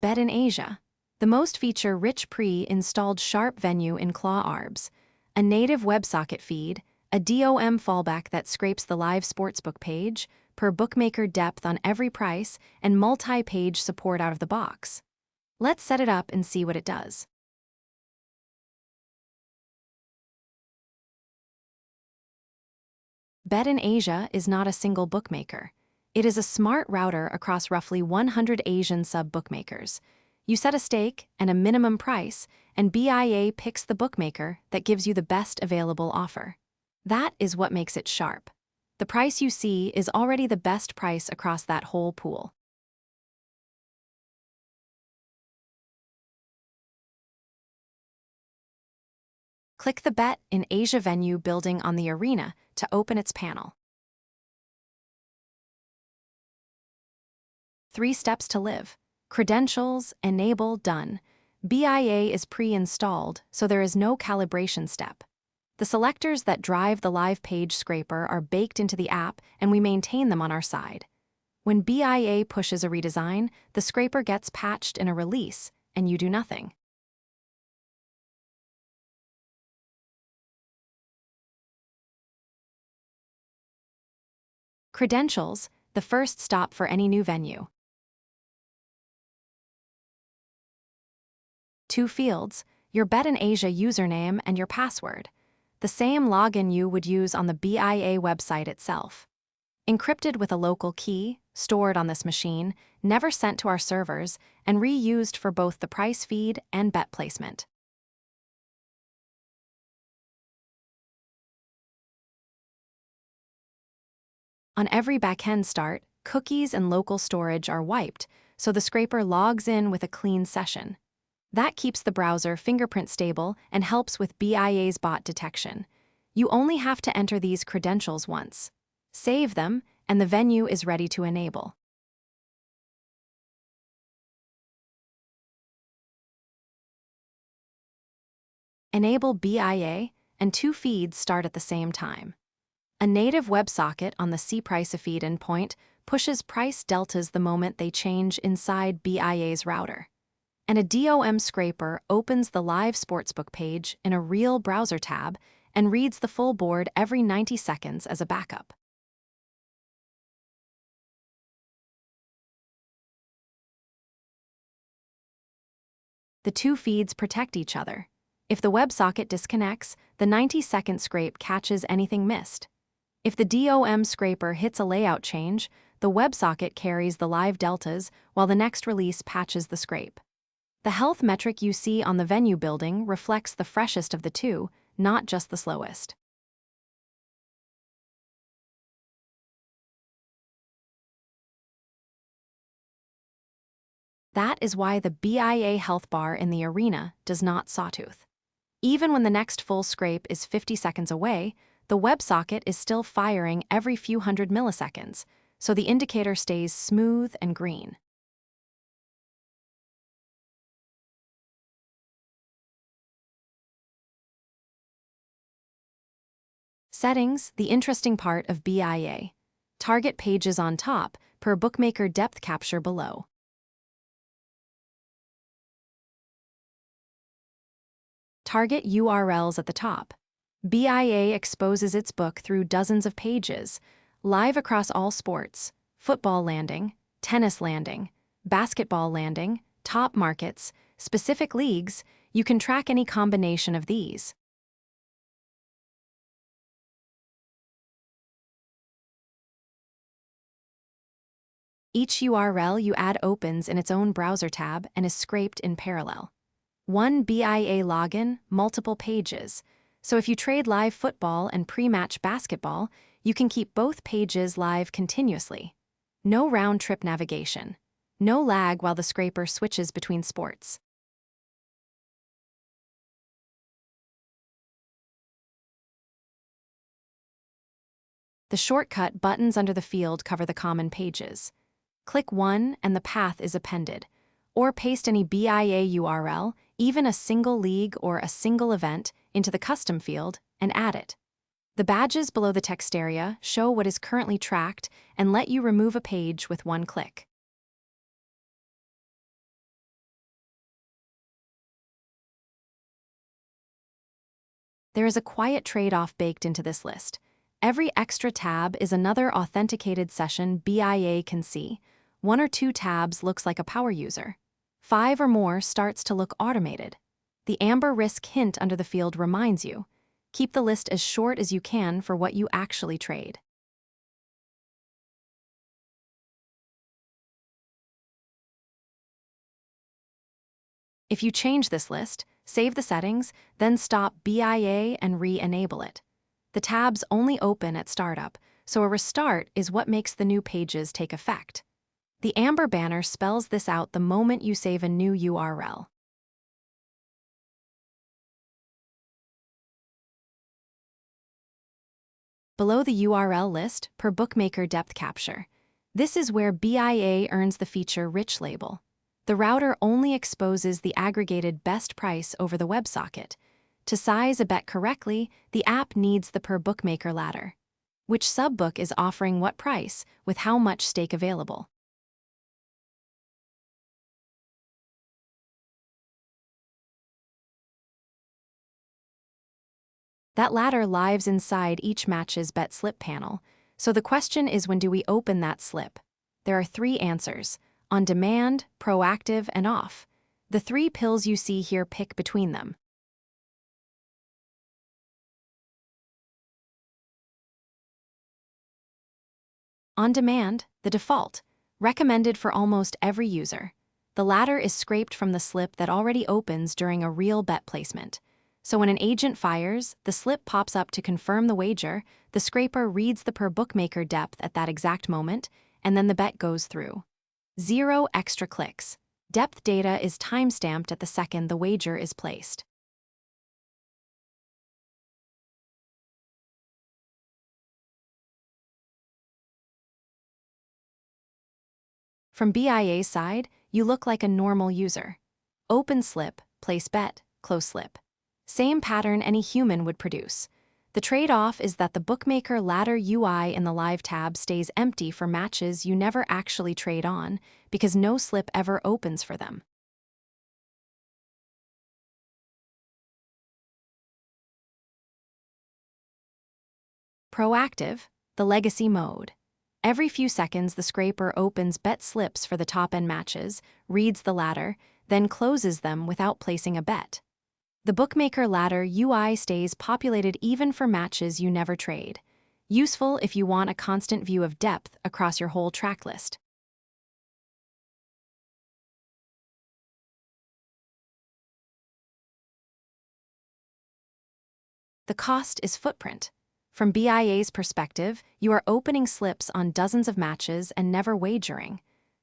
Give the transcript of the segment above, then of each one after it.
BetInAsia, the most feature-rich pre-installed Sharp venue in Claw Arbs, a native WebSocket feed, a DOM fallback that scrapes the live sportsbook page, per bookmaker depth on every price, and multi-page support out of the box. Let's set it up and see what it does. BetInAsia is not a single bookmaker. It is a smart router across roughly 100 Asian sub-bookmakers. You set a stake and a minimum price, and BIA picks the bookmaker that gives you the best available offer. That is what makes it sharp. The price you see is already the best price across that whole pool. Click the BetInAsia venue building on the arena to open its panel. 3 steps to live. Credentials, enable, done. BIA is pre-installed, so there is no calibration step. The selectors that drive the live page scraper are baked into the app, and we maintain them on our side. When BIA pushes a redesign, the scraper gets patched in a release, and you do nothing. Credentials, the first stop for any new venue. 2 fields, your BetInAsia username and your password, the same login you would use on the BIA website itself. Encrypted with a local key, stored on this machine, never sent to our servers, and reused for both the price feed and bet placement. On every backend start, cookies and local storage are wiped, so the scraper logs in with a clean session. That keeps the browser fingerprint stable and helps with BIA's bot detection. You only have to enter these credentials once. Save them, and the venue is ready to enable. Enable BIA, and 2 feeds start at the same time. A native WebSocket on the cPrice feed endpoint pushes price deltas the moment they change inside BIA's router. And a DOM scraper opens the live sportsbook page in a real browser tab and reads the full board every 90 seconds as a backup. The 2 feeds protect each other. If the WebSocket disconnects, the 90-second scrape catches anything missed. If the DOM scraper hits a layout change, the WebSocket carries the live deltas while the next release patches the scrape. The health metric you see on the venue building reflects the freshest of the 2, not just the slowest. That is why the BIA health bar in the arena does not sawtooth. Even when the next full scrape is 50 seconds away, the WebSocket is still firing every few hundred milliseconds, so the indicator stays smooth and green. Settings, the interesting part of BIA. Target pages on top, per bookmaker depth capture below. Target URLs at the top. BIA exposes its book through dozens of pages, live across all sports, football landing, tennis landing, basketball landing, top markets, specific leagues. You can track any combination of these. Each URL you add opens in its own browser tab and is scraped in parallel. One BIA login, multiple pages. So if you trade live football and pre-match basketball, you can keep both pages live continuously. No round-trip navigation. No lag while the scraper switches between sports. The shortcut buttons under the field cover the common pages. Click one and the path is appended. Or paste any BIA URL, even a single league or a single event, into the custom field and add it. The badges below the text area show what is currently tracked and let you remove a page with one click. There is a quiet trade-off baked into this list. Every extra tab is another authenticated session BIA can see. 1 or 2 tabs looks like a power user. 5 or more starts to look automated. The amber risk hint under the field reminds you. Keep the list as short as you can for what you actually trade. If you change this list, save the settings, then stop BIA and re-enable it. The tabs only open at startup, so a restart is what makes the new pages take effect. The amber banner spells this out the moment you save a new URL. Below the URL list, per bookmaker depth capture. This is where BIA earns the feature rich label. The router only exposes the aggregated best price over the WebSocket. To size a bet correctly, the app needs the per bookmaker ladder. Which subbook is offering what price, with how much stake available. That ladder lives inside each match's bet slip panel, so the question is, when do we open that slip? There are 3 answers: on demand, proactive, and off. The 3 pills you see here, pick between them. On demand, the default, recommended for almost every user. The ladder is scraped from the slip that already opens during a real bet placement. So when an agent fires, the slip pops up to confirm the wager, the scraper reads the per bookmaker depth at that exact moment, and then the bet goes through. 0 extra clicks. Depth data is timestamped at the second the wager is placed. From BIA's side, you look like a normal user. Open slip, place bet, close slip. Same pattern any human would produce. The trade-off is that the bookmaker ladder UI in the live tab stays empty for matches you never actually trade on because no slip ever opens for them. Proactive, the legacy mode. Every few seconds, the scraper opens bet slips for the top-end matches, reads the ladder, then closes them without placing a bet. The bookmaker ladder UI stays populated even for matches you never trade. Useful if you want a constant view of depth across your whole track list. The cost is footprint. From BIA's perspective, you are opening slips on dozens of matches and never wagering.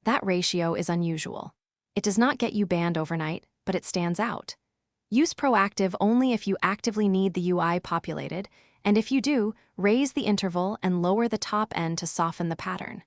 That ratio is unusual. It does not get you banned overnight, but it stands out. Use proactive only if you actively need the UI populated, and if you do, raise the interval and lower the top end to soften the pattern.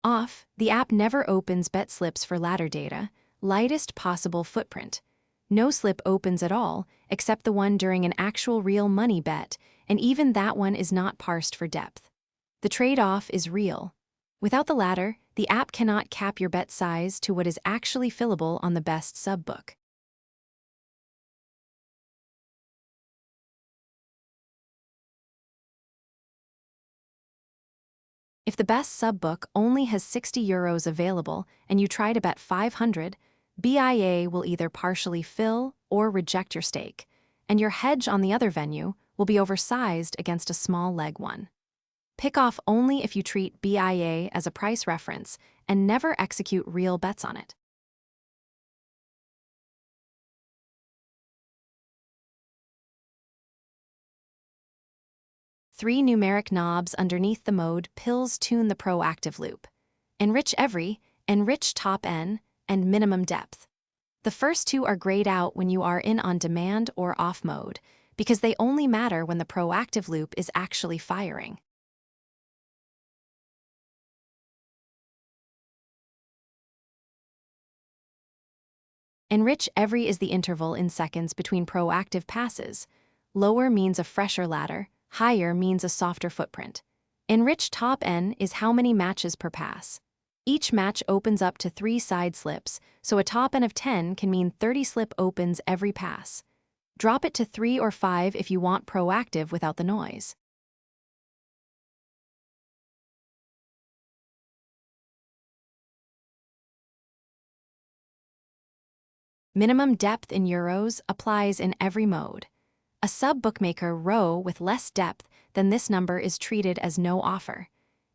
Off, the app never opens bet slips for ladder data, lightest possible footprint. No slip opens at all, except the one during an actual real money bet, and even that one is not parsed for depth. The trade-off is real. Without the ladder, the app cannot cap your bet size to what is actually fillable on the best subbook. If the best subbook only has €60 available and you try to bet 500, BIA will either partially fill or reject your stake, and your hedge on the other venue will be oversized against a small leg one. Pick off only if you treat BIA as a price reference and never execute real bets on it. Three numeric knobs underneath the mode pills tune the proactive loop. Enrich every, enrich top N, and minimum depth. The first 2 are grayed out when you are in on-demand or off mode, because they only matter when the proactive loop is actually firing. Enrich every is the interval in seconds between proactive passes. Lower means a fresher ladder, higher means a softer footprint. Enrich top N is how many matches per pass. Each match opens up to 3 side slips, so a top end of 10 can mean 30 slip opens every pass. Drop it to 3 or 5 if you want proactive without the noise. Minimum depth in euros applies in every mode. A sub-bookmaker row with less depth than this number is treated as no offer.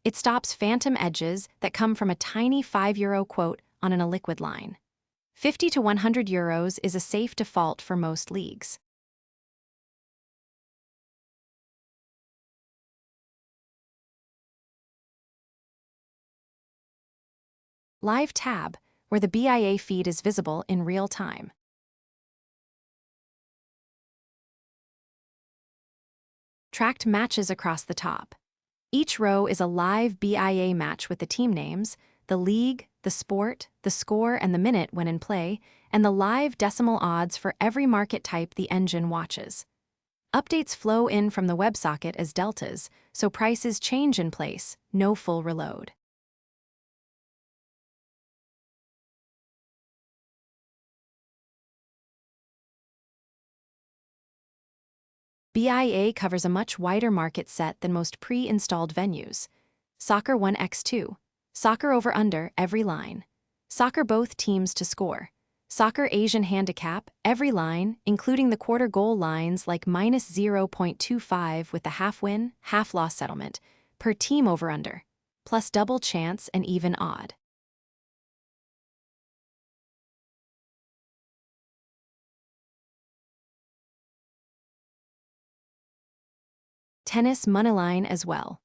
It stops phantom edges that come from a tiny €5 quote on an illiquid line. 50 to 100 euros is a safe default for most leagues. Live tab, where the BIA feed is visible in real time. Tracked matches across the top. Each row is a live BIA match with the team names, the league, the sport, the score and the minute when in play, and the live decimal odds for every market type the engine watches. Updates flow in from the WebSocket as deltas, so prices change in place, no full reload. BIA covers a much wider market set than most pre-installed venues. Soccer 1x2. Soccer over-under, every line. Soccer both teams to score. Soccer Asian handicap, every line, including the quarter goal lines like minus 0.25 with the half-win, half-loss settlement, per team over-under, plus double chance and even odd. Tennis moneyline as well.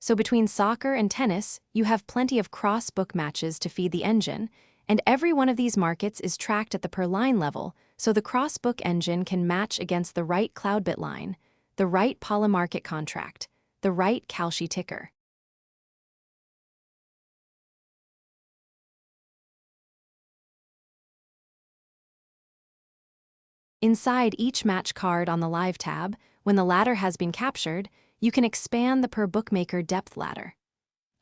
So between soccer and tennis, you have plenty of cross-book matches to feed the engine, and every one of these markets is tracked at the per-line level, so the cross-book engine can match against the right Cloudbit line, the right Polymarket contract, the right Kalshi ticker. Inside each match card on the Live tab, when the ladder has been captured, you can expand the per-bookmaker depth ladder.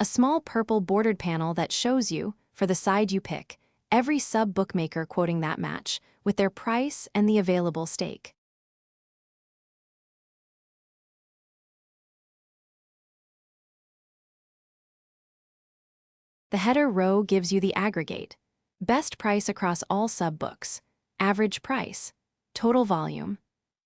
A small purple bordered panel that shows you, for the side you pick, every sub-bookmaker quoting that match, with their price and the available stake. The header row gives you the aggregate. Best price across all sub-books. Average price. Total volume.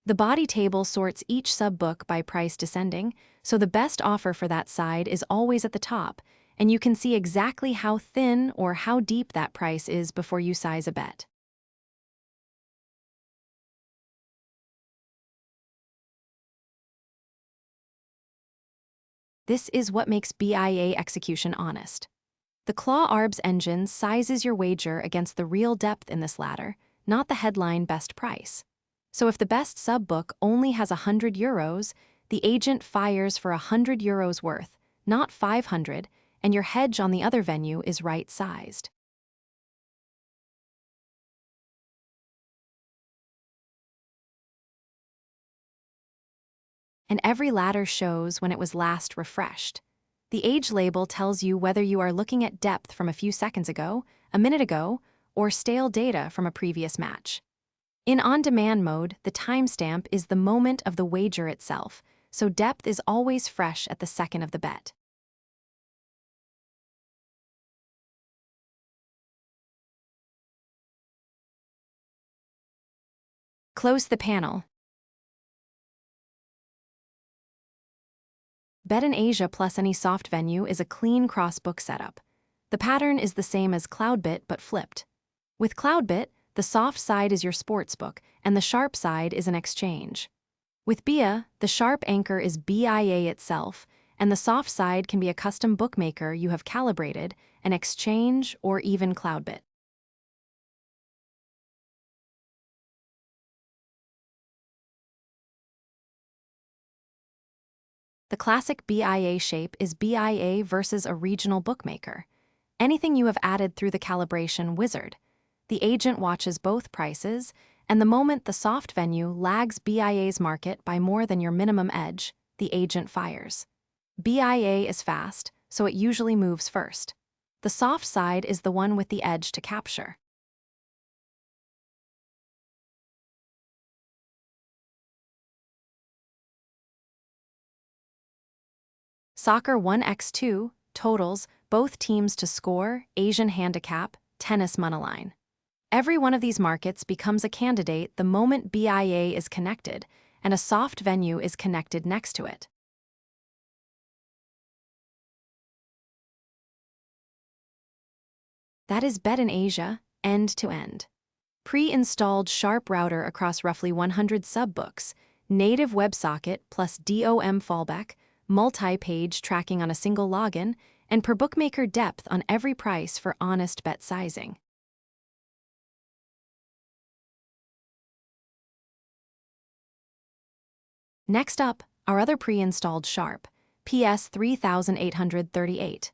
The body table sorts each sub-book by price descending, so the best offer for that side is always at the top, and you can see exactly how thin or how deep that price is before you size a bet. This is what makes BIA execution honest. The Claw Arbs engine sizes your wager against the real depth in this ladder, not the headline best price. So if the best sub-book only has 100 euros, the agent fires for 100 euros worth, not 500, and your hedge on the other venue is right-sized. And every ladder shows when it was last refreshed. The age label tells you whether you are looking at depth from a few seconds ago, a minute ago, or stale data from a previous match. In on-demand mode, the timestamp is the moment of the wager itself, so depth is always fresh at the second of the bet. Close the panel. BetInAsia plus any soft venue is a clean cross-book setup. The pattern is the same as Cloudbit but flipped. With Cloudbit, the soft side is your sportsbook, and the sharp side is an exchange. With BIA, the sharp anchor is BIA itself, and the soft side can be a custom bookmaker you have calibrated, an exchange, or even Cloudbit. The classic BIA shape is BIA versus a regional bookmaker. Anything you have added through the calibration wizard. The agent watches both prices, and the moment the soft venue lags BIA's market by more than your minimum edge, the agent fires. BIA is fast, so it usually moves first. The soft side is the one with the edge to capture. Soccer 1x2, totals, both teams to score, Asian handicap, tennis moneyline. Every one of these markets becomes a candidate the moment BIA is connected, and a soft venue is connected next to it. That is BetInAsia, end-to-end. Pre-installed Sharp router across roughly 100 subbooks, native WebSocket plus DOM fallback, multi-page tracking on a single login, and per bookmaker depth on every price for honest bet sizing. Next up, our other pre-installed Sharp, PS3838.